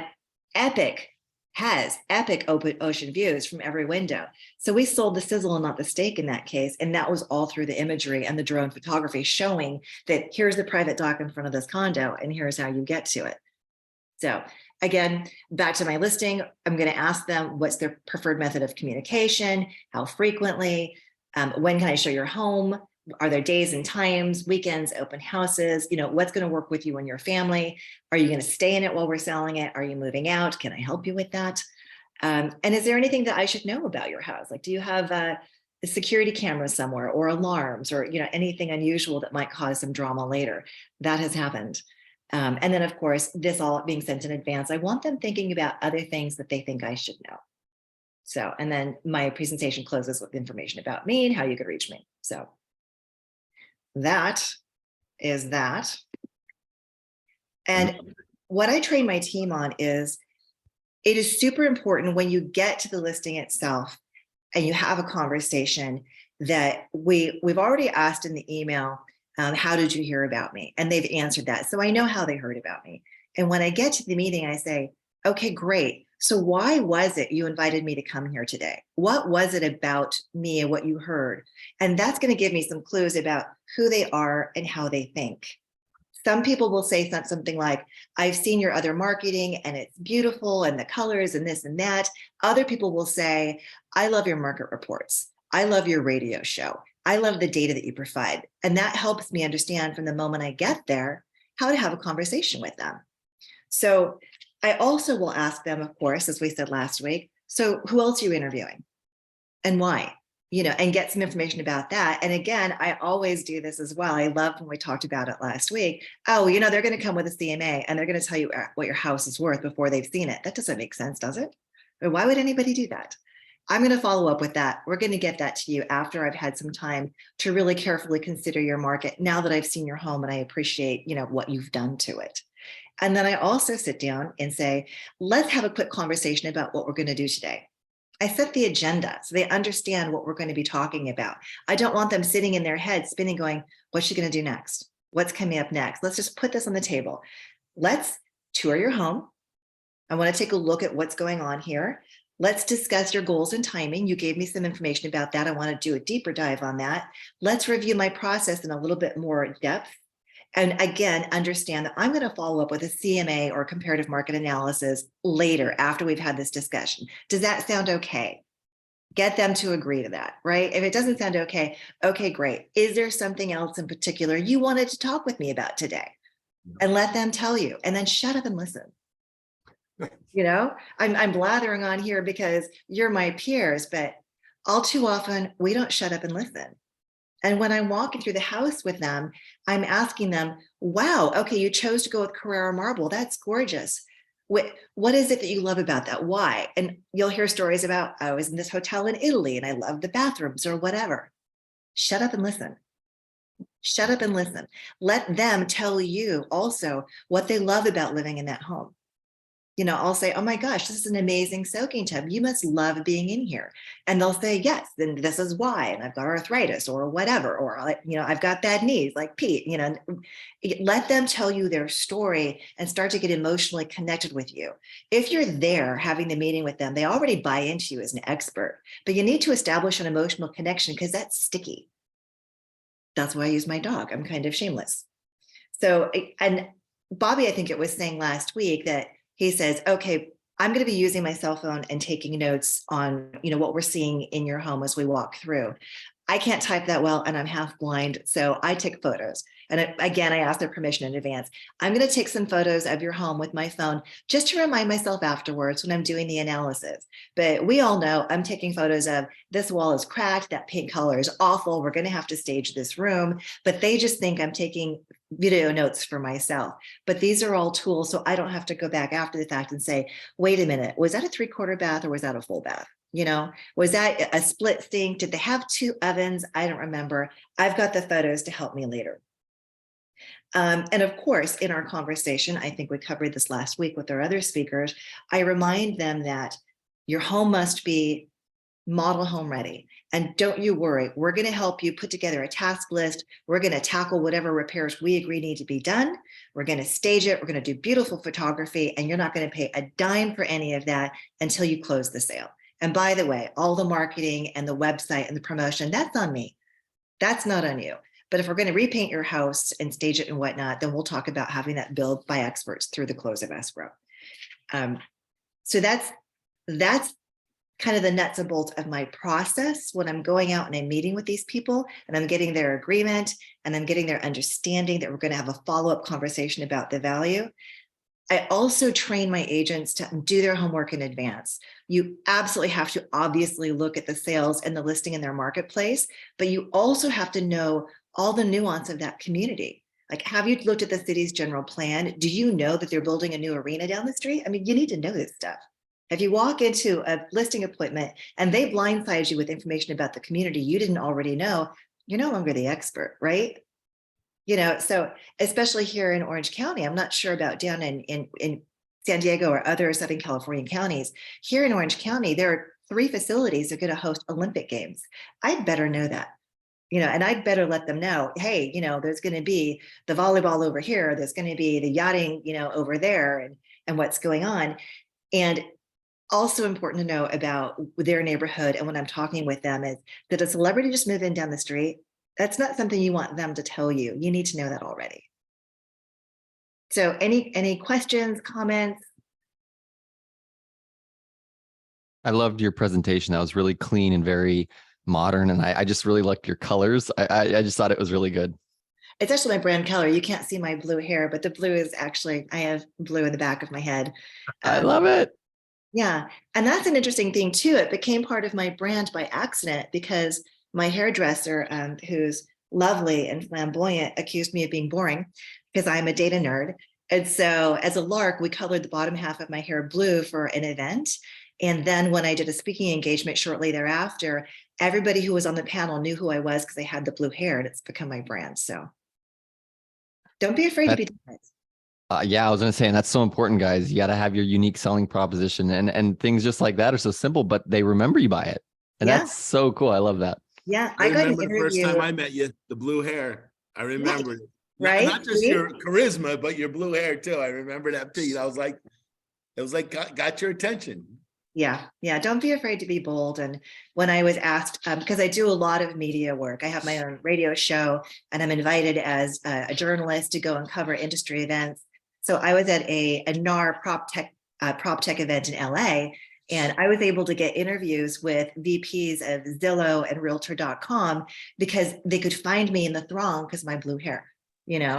epic open ocean views from every window. So we sold the sizzle and not the steak in that case. And that was all through the imagery and the drone photography showing that here's the private dock in front of this condo and here's how you get to it. So again, back to my listing, I'm going to ask them what's their preferred method of communication, how frequently, when can I show your home? Are there days and times, weekends, open houses? What's going to work with you and your family? Are you going to stay in it while we're selling it? Are you moving out? Can I help you with that? And is there anything that I should know about your house? Like, do you have a security camera somewhere or alarms or, anything unusual that might cause some drama later? That has happened. And then of course, this all being sent in advance, I want them thinking about other things that they think I should know. So, and then my presentation closes with information about me and how you could reach me. So that is that. And what I train my team on is, it is super important when you get to the listing itself and you have a conversation that we've already asked in the email, how did you hear about me? And they've answered that. So I know how they heard about me. And when I get to the meeting, I say, okay, great. So why was it you invited me to come here today? What was it about me and what you heard? And that's going to give me some clues about who they are and how they think. Some people will say something like, I've seen your other marketing and it's beautiful and the colors and this and that. Other people will say, I love your market reports. I love your radio show. I love the data that you provide. And that helps me understand from the moment I get there, how to have a conversation with them. So I also will ask them, of course, as we said last week, so who else are you interviewing and why? And get some information about that. And again, I always do this as well. I loved when we talked about it last week. Oh, they're going to come with a CMA and they're going to tell you what your house is worth before they've seen it. That doesn't make sense, does it? Or why would anybody do that? I'm going to follow up with that. We're going to get that to you after I've had some time to really carefully consider your market now that I've seen your home and I appreciate, what you've done to it. And then I also sit down and say, let's have a quick conversation about what we're going to do today. I set the agenda so they understand what we're going to be talking about. I don't want them sitting in their head spinning going, what's she going to do next? What's coming up next? Let's just put this on the table. Let's tour your home. I want to take a look at what's going on here. Let's discuss your goals and timing. You gave me some information about that. I want to do a deeper dive on that. Let's review my process in a little bit more depth. And again, understand that I'm going to follow up with a CMA or comparative market analysis later after we've had this discussion. Does that sound okay? Get them to agree to that, right? If it doesn't sound okay, okay, great. Is there something else in particular you wanted to talk with me about today? And let them tell you, and then shut up and listen. I'm blathering on here because you're my peers, but all too often we don't shut up and listen. And when I'm walking through the house with them, I'm asking them, wow, okay, you chose to go with Carrara marble. That's gorgeous. What is it that you love about that? Why? And you'll hear stories about, I was in this hotel in Italy and I love the bathrooms or whatever. Shut up and listen. Shut up and listen. Let them tell you also what they love about living in that home. I'll say, oh my gosh, this is an amazing soaking tub. You must love being in here. And they'll say, yes, then this is why. And I've got arthritis or whatever, or, I've got bad knees like Pete, let them tell you their story and start to get emotionally connected with you. If you're there having the meeting with them, they already buy into you as an expert, but you need to establish an emotional connection because that's sticky. That's why I use my dog. I'm kind of shameless. So, and Bobby, I think it was saying last week that he says, okay, I'm going to be using my cell phone and taking notes on, what we're seeing in your home as we walk through. I can't type that well and I'm half blind. So I take photos. And again, I ask their permission in advance. I'm going to take some photos of your home with my phone just to remind myself afterwards when I'm doing the analysis. But we all know I'm taking photos of this wall is cracked, that paint color is awful. We're going to have to stage this room. But they just think I'm taking video notes for myself. But these are all tools. So I don't have to go back after the fact and say, wait a minute, was that a 3/4 bath or was that a full bath? You know, was that a split sink? Did they have 2 ovens? I don't remember. I've got the photos to help me later. And of course, in our conversation, I think we covered this last week with our other speakers, I remind them that your home must be model home ready. And don't you worry, we're going to help you put together a task list. We're going to tackle whatever repairs we agree need to be done. We're going to stage it. We're going to do beautiful photography, and you're not going to pay a dime for any of that until you close the sale. And by the way, all the marketing and the website and the promotion, that's on me. That's not on you. But if we're going to repaint your house and stage it and whatnot, then we'll talk about having that billed by experts through the close of escrow. So that's kind of the nuts and bolts of my process when I'm going out and I'm meeting with these people and I'm getting their agreement and I'm getting their understanding that we're going to have a follow-up conversation about the value. I also train my agents to do their homework in advance. You absolutely have to obviously look at the sales and the listing in their marketplace, but you also have to know all the nuance of that community. Like, have you looked at the city's general plan? Do you know that they're building a new arena down the street? I mean, you need to know this stuff. If you walk into a listing appointment and they blindside you with information about the community you didn't already know, you're no longer the expert, right? You know, so especially here in Orange County, I'm not sure about down in San Diego or other Southern California counties. Here in Orange County, there are 3 facilities that are going to host Olympic Games. I'd better know that. You know, and I'd better let them know, hey, you know, there's going to be the volleyball over here. There's going to be the yachting, you know, over there and what's going on. And also important to know about their neighborhood. And when I'm talking with them is that a celebrity just moved in down the street. That's not something you want them to tell you. You need to know that already. So any questions, comments? I loved your presentation. That was really clean and very modern. And I just really liked your colors. I just thought it was really good. It's actually my brand color. You can't see my blue hair, but the blue is actually, I have blue in the back of my head. I love it. Yeah. And that's an interesting thing too. It became part of my brand by accident because my hairdresser, who's lovely and flamboyant, accused me of being boring because I'm a data nerd. And so as a lark, we colored the bottom half of my hair blue for an event. And then when I did a speaking engagement shortly thereafter, everybody who was on the panel knew who I was because I had the blue hair, and it's become my brand. So don't be afraid to be different. Yeah, I was going to say, and that's so important, guys. You got to have your unique selling proposition, and things just like that are so simple, but they remember you by it. And Yeah. that's so cool. I love that. Yeah. I I got an remember the first interview. time I met you, the blue hair. I remember it. Right? Not just See? your charisma, but your blue hair too. I remember that too. I was like, it was like got your attention. Yeah. Yeah. Don't be afraid to be bold. And when I was asked, because I do a lot of media work, I have my own radio show and I'm invited as a journalist to go and cover industry events. So I was at a NAR prop tech event in LA, and I was able to get interviews with VPs of Zillow and Realtor.com because they could find me in the throng because of my blue hair, you know.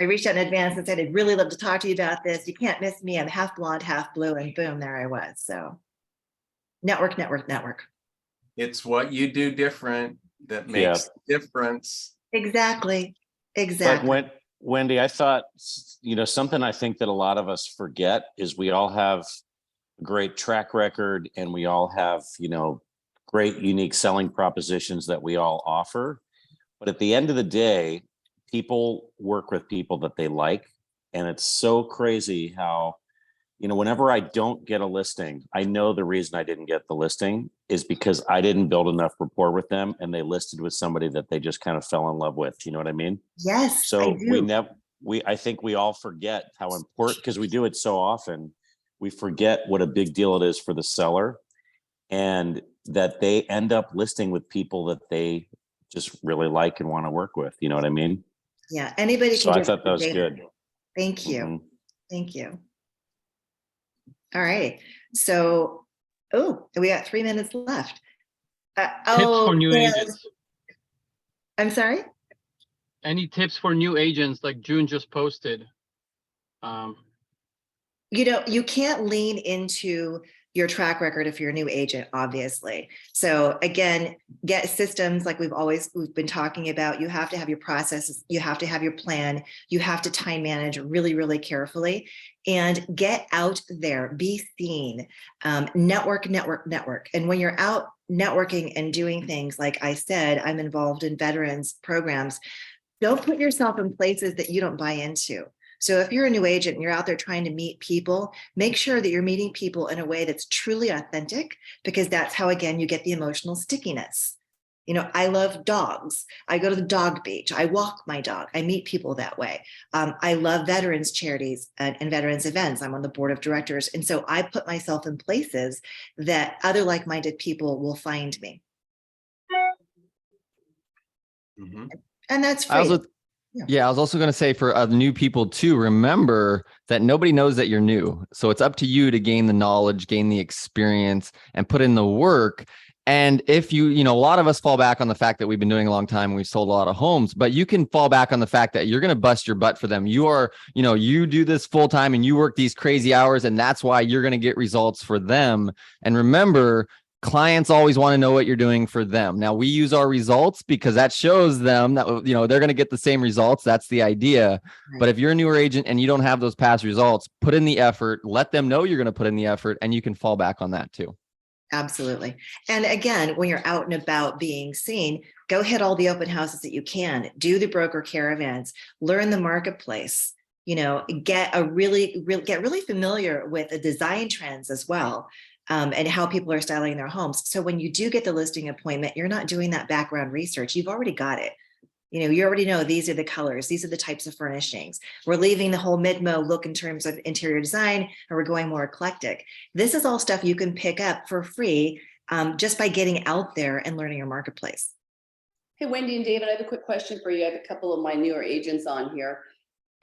I reached out in advance and said, I'd really love to talk to you about this. You can't miss me. I'm half blonde, half blue, and boom, there I was. So network. It's what you do different that makes the difference. Exactly. But Wendy, I thought, you know, something I think that a lot of us forget is we all have a great track record and we all have, you know, great unique selling propositions that we all offer. But at the end of the day, people work with people that they like. And it's so crazy how, you know, whenever I don't get a listing, I know the reason I didn't get the listing is because I didn't build enough rapport with them and they listed with somebody that they just kind of fell in love with. You know what I mean? Yes. So I think we all forget how important, because we do it so often, we forget what a big deal it is for the seller and that they end up listing with people that they just really like and want to work with. You know what I mean? Yeah. Anybody So can. I thought that was good. Thank you. Mhm. Thank you. All right. So, we got 3 minutes left. Oh, for new yes. agents? I'm sorry? Any tips for new agents like June just posted? You can't lean into your track record if you're a new agent, obviously. So again, get systems like we've been talking about. You have to have your processes, you have to have your plan, you have to time manage really, really carefully, and get out there, be seen, network. And when you're out networking and doing things, like I said, I'm involved in veterans programs. Don't put yourself in places that you don't buy into. So if you're a new agent and you're out there trying to meet people, make sure that you're meeting people in a way that's truly authentic, because that's how, again, you get the emotional stickiness. I love dogs. I go to the dog beach. I walk my dog. I meet people that way. I love veterans charities and veterans events. I'm on the board of directors. And so I put myself in places that other like-minded people will find me. Mhm. And that's I free. also, I was also going to say for new people too, remember that nobody knows that you're new. So it's up to you to gain the knowledge, gain the experience, and put in the work. And if a lot of us fall back on the fact that we've been doing a long time and we've sold a lot of homes, but you can fall back on the fact that you're going to bust your butt for them. You are, you do this full time and you work these crazy hours, and that's why you're going to get results for them. And remember, clients always want to know what you're doing for them. Now, we use our results because that shows them that, they're going to get the same results. That's the idea. Right. But if you're a newer agent and you don't have those past results, put in the effort, let them know you're going to put in the effort, and you can fall back on that too. Absolutely. And again, when you're out and about being seen, go hit all the open houses that you can, do the broker caravans, learn the marketplace, get really familiar with the design trends as well. And how people are styling their homes. So when you do get the listing appointment, you're not doing that background research. You've already got it. You already know these are the colors, these are the types of furnishings. We're leaving the whole mid-mo look in terms of interior design, and we're going more eclectic. This is all stuff you can pick up for free just by getting out there and learning your marketplace. Hey, Wendy and David, I have a quick question for you. I have a couple of my newer agents on here.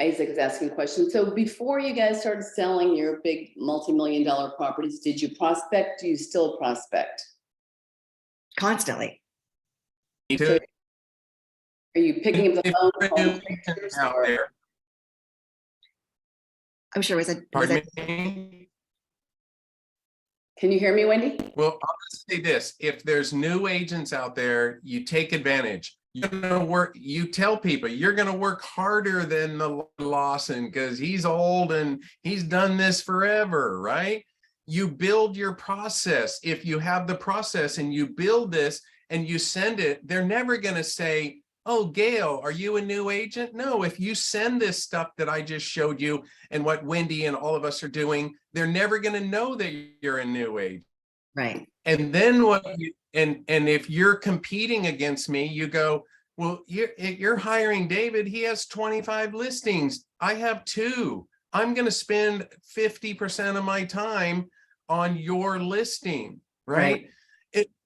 Isaac is asking a question. So before you guys started selling your big multi-million-dollar properties, did you prospect? Do you still prospect? Constantly. So are you picking up the phone? Out there. I'm sure. Pardon me? Can you hear me, Wendy? Well, I'll just say this. If there's new agents out there, you take advantage. You tell people you're going to work harder than the Lawson because he's old and he's done this forever, right? You build your process. If you have the process and you build this and you send it, they're never going to say, oh, Gail, are you a new agent? No, if you send this stuff that I just showed you and what Wendy and all of us are doing, they're never going to know that you're a new agent. Right. And then and if you're competing against me, you go, well, you're hiring David. He has 25 listings. I have 2. I'm going to spend 50% of my time on your listing, right?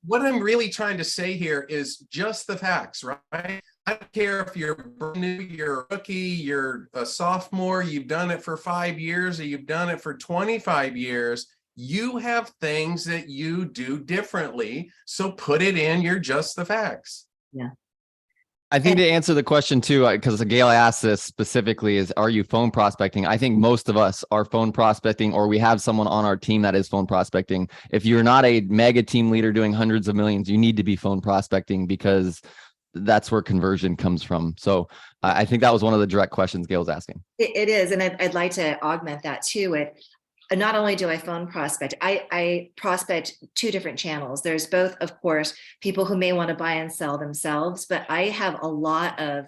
What I'm really trying to say here is just the facts, right? I don't care if you're brand new, you're a rookie, you're a sophomore, you've done it for 5 years, or you've done it for 25 years. You have things that you do differently. So put it in your just the facts. Yeah. I think to answer the question too, because Gail asked this specifically, is are you phone prospecting? I think most of us are phone prospecting, or we have someone on our team that is phone prospecting. If you're not a mega team leader doing hundreds of millions, you need to be phone prospecting because that's where conversion comes from. So I think that was one of the direct questions Gail's asking. It is. And I'd like to augment that too. Not only do I phone prospect, I prospect 2 different channels. There's both, of course, people who may want to buy and sell themselves, but I have a lot of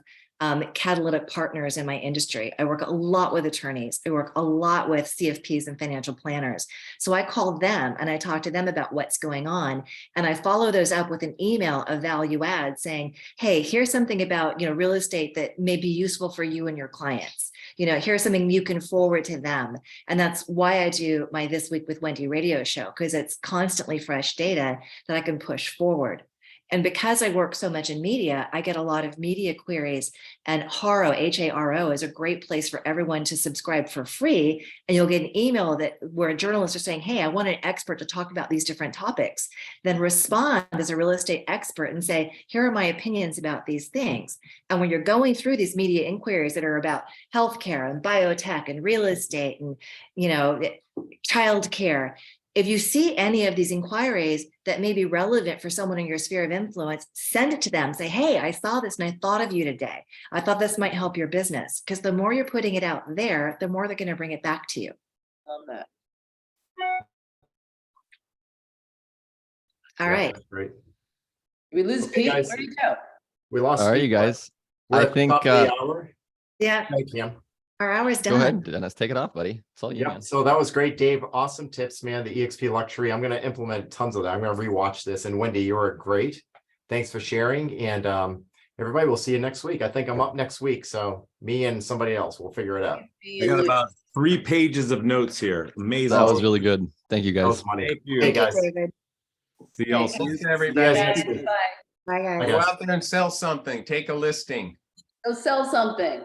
catalytic partners in my industry. I work a lot with attorneys. I work a lot with CFPs and financial planners. So I call them and I talk to them about what's going on. And I follow those up with an email of value add saying, hey, here's something about, real estate that may be useful for you and your clients. Here's something you can forward to them. And that's why I do my This Week with Wendy radio show, because it's constantly fresh data that I can push forward. And because I work so much in media, I get a lot of media queries, and Haro, Haro, is a great place for everyone to subscribe for free. And you'll get an email where journalists are saying, hey, I want an expert to talk about these different topics. Then respond as a real estate expert and say, here are my opinions about these things. And when you're going through these media inquiries that are about healthcare and biotech and real estate and, childcare, if you see any of these inquiries that may be relevant for someone in your sphere of influence, send it to them. Say, hey, I saw this and I thought of you today. I thought this might help your business. Because the more you're putting it out there, the more they're going to bring it back to you. Love that. All right. That's great. We lose Okay, Pete. guys. Where'd he go? We lost. All right, Steve, you but guys. we're I at the think, top of the hour. Yeah. Thank you. Our hour's done. Go ahead, Dennis, take it off, buddy. It's all you, Yeah, man. so that was great, Dave. Awesome tips, man. The EXP luxury. I'm going to implement tons of that. I'm going to rewatch this. And Wendy, you were great. Thanks for sharing. And everybody, we'll see you next week. I think I'm up next week. So me and somebody else, we'll figure it out. I got about 3 pages of notes here. Amazing. That was really good. Thank you, That guys. was money. Thank you. Hey, Thank you, guys. David. See y'all Thanks, soon. Thanks, You guys everybody. next week. Bye. Bye, guys. Bye, Go guys. out there and sell something. Take a listing. Go sell something.